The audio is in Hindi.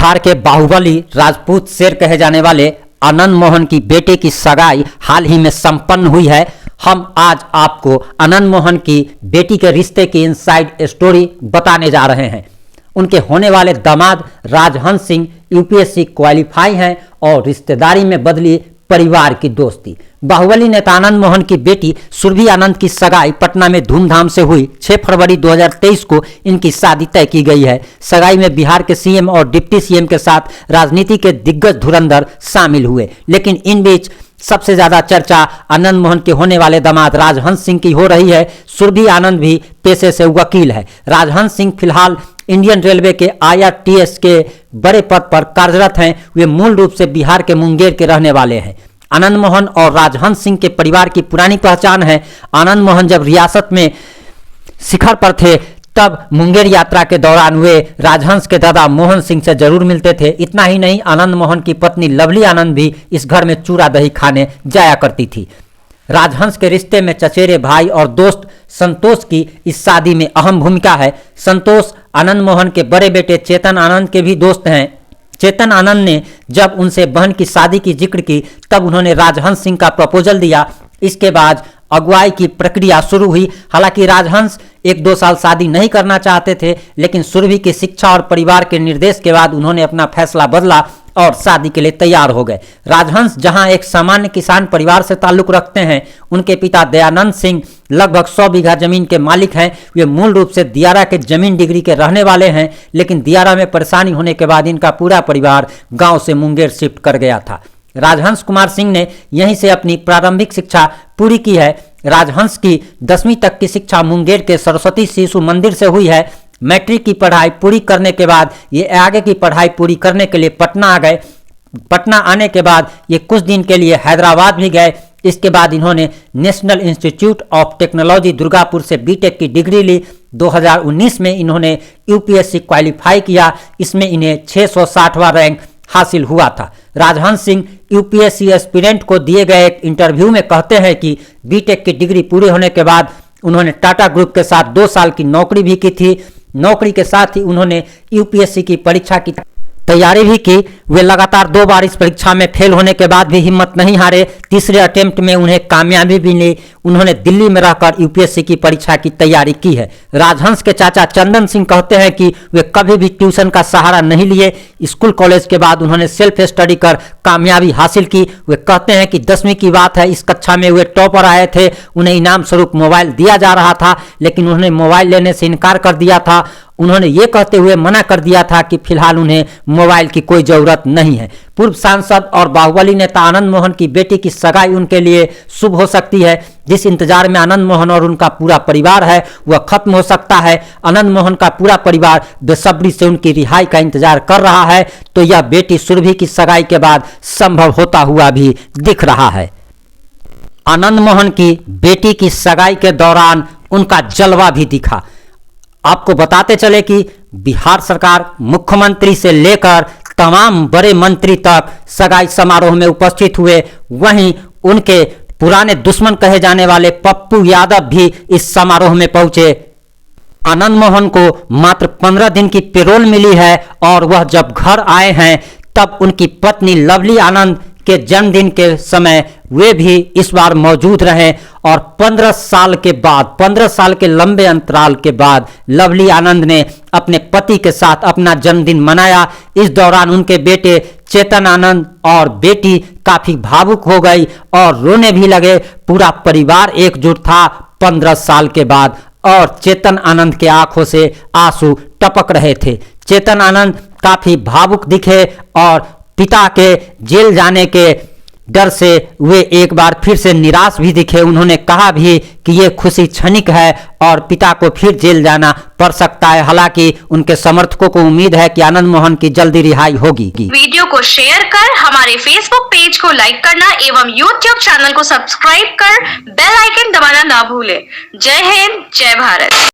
बिहार के बाहुबली राजपूत शेर कहे जाने वाले आनंद मोहन की बेटे की सगाई हाल ही में संपन्न हुई है। हम आज आपको आनंद मोहन की बेटी के रिश्ते की इनसाइड स्टोरी बताने जा रहे हैं। उनके होने वाले दामाद राजहंस सिंह यूपीएससी क्वालिफाई हैं और रिश्तेदारी में बदली परिवार की दोस्ती। बाहुबली नेता आनंद मोहन की बेटी सुरभि आनंद की सगाई पटना में धूमधाम से हुई। 6 फरवरी 2023 को इनकी शादी तय की गई है। सगाई में बिहार के सीएम और डिप्टी सीएम के साथ राजनीति के दिग्गज धुरंधर शामिल हुए, लेकिन इन बीच सबसे ज्यादा चर्चा आनंद मोहन के होने वाले दामाद राजहंस सिंह की हो रही है। सुरभि आनंद भी पेशे से वकील है। राजहंस सिंह फिलहाल इंडियन रेलवे के IRTS के बड़े पद पर कार्यरत हैं। वे मूल रूप से बिहार के मुंगेर के रहने वाले हैं। आनंद मोहन और राजहंस सिंह के परिवार की पुरानी पहचान है। आनंद मोहन जब रियासत में शिखर पर थे तब मुंगेर यात्रा के दौरान वे राजहंस के दादा मोहन सिंह से जरूर मिलते थे। इतना ही नहीं, आनंद मोहन की पत्नी लवली आनंद भी इस घर में चूरा दही खाने जाया करती थी। राजहंस के रिश्ते में चचेरे भाई और दोस्त संतोष की इस शादी में अहम भूमिका है। संतोष आनंद मोहन के बड़े बेटे चेतन आनंद के भी दोस्त हैं। चेतन आनंद ने जब उनसे बहन की शादी की जिक्र की तब उन्होंने राजहंस सिंह का प्रपोजल दिया। इसके बाद अगुवाई की प्रक्रिया शुरू हुई। हालांकि राजहंस 1-2 साल शादी नहीं करना चाहते थे, लेकिन सुरभि की शिक्षा और परिवार के निर्देश के बाद उन्होंने अपना फैसला बदला और शादी के लिए तैयार हो गए। राजहंस जहां एक सामान्य किसान परिवार से ताल्लुक रखते हैं, उनके पिता दयानंद सिंह लगभग 100 बीघा जमीन के मालिक हैं। वे मूल रूप से दियारा के जमीन डिग्री के रहने वाले हैं, लेकिन दियारा में परेशानी होने के बाद इनका पूरा परिवार गांव से मुंगेर शिफ्ट कर गया था। राजहंस कुमार सिंह ने यहीं से अपनी प्रारंभिक शिक्षा पूरी की है। राजहंस की 10वीं तक की शिक्षा मुंगेर के सरस्वती शिशु मंदिर से हुई है। मैट्रिक की पढ़ाई पूरी करने के बाद ये आगे की पढ़ाई पूरी करने के लिए पटना आ गए। पटना आने के बाद ये कुछ दिन के लिए हैदराबाद भी गए। इसके बाद इन्होंने national institute of technology Durgapur से बीटेक की डिग्री ली। 2019 में इन्होंने यूपीएससी क्वालिफाई किया। इसमें इन्हें 660वां रैंक हासिल हुआ था। राजहंस सिंह यूपीएससी एस्पिरेंट को दिए गए एक इंटरव्यू में कहते हैं कि बीटेक की डिग्री पूरी होने के बाद उन्होंने टाटा ग्रुप के साथ 2 साल की नौकरी भी की थी। नौकरी के साथ ही उन्होंने यूपीएससी की परीक्षा की तैयारी भी की। वे लगातार 2 बार इस परीक्षा में फेल होने के बाद भी हिम्मत नहीं हारे। तीसरे अटेम्प्ट में उन्हें कामयाबी भी मिली। उन्होंने दिल्ली में रहकर यूपीएससी की परीक्षा की तैयारी की है। राजहंस के चाचा चंदन सिंह कहते हैं कि वे कभी भी ट्यूशन का सहारा नहीं लिए। स्कूल कॉलेज के बाद उन्होंने सेल्फ स्टडी कर कामयाबी हासिल की। वे कहते हैं कि 10वीं की बात है, इस कक्षा में वे टॉपर आए थे। उन्हें इनाम स्वरूप मोबाइल दिया जा रहा था, लेकिन उन्होंने मोबाइल लेने से इनकार कर दिया था। उन्होंने ये कहते हुए मना कर दिया था कि फिलहाल उन्हें मोबाइल की कोई जरूरत नहीं है। पूर्व सांसद और बाहुबली नेता आनंद मोहन की बेटी की सगाई उनके लिए शुभ हो सकती है। जिस इंतजार में आनंद मोहन और उनका पूरा परिवार है वह खत्म हो सकता है। आनंद मोहन का पूरा परिवार बेसब्री से उनकी रिहाई का इंतजार कर रहा है, तो यह बेटी सुरभि की सगाई के बाद संभव होता हुआ भी दिख रहा है। आनंद मोहन की बेटी की सगाई के दौरान उनका जलवा भी दिखा। आपको बताते चले कि बिहार सरकार मुख्यमंत्री से लेकर तमाम बड़े मंत्री तक सगाई समारोह में उपस्थित हुए। वहीं उनके पुराने दुश्मन कहे जाने वाले पप्पू यादव भी इस समारोह में पहुंचे। आनंद मोहन को मात्र 15 दिन की पेरोल मिली है और वह जब घर आए हैं तब उनकी पत्नी लवली आनंद के जन्मदिन के समय वे भी इस बार मौजूद रहे और 15 साल के बाद, 15 साल के लंबे अंतराल के बाद लवली आनंद ने अपने पति के साथ अपना जन्मदिन मनाया। इस दौरान उनके बेटे चेतन आनंद और बेटी काफी भावुक हो गई और रोने भी लगे। पूरा परिवार एकजुट था 15 साल के बाद और चेतन आनंद के आंखों से आंसू टपक रहे थे। चेतन आनंद काफी भावुक दिखे और पिता के जेल जाने के डर से वे एक बार फिर से निराश भी दिखे। उन्होंने कहा भी कि ये खुशी क्षणिक है और पिता को फिर जेल जाना पड़ सकता है। हालांकि उनके समर्थकों को उम्मीद है कि आनंद मोहन की जल्दी रिहाई होगी। वीडियो को शेयर कर हमारे फेसबुक पेज को लाइक करना एवं यूट्यूब चैनल को सब्सक्राइब कर बेल आइकन दबाना ना भूले। जय हिंद, जय भारत।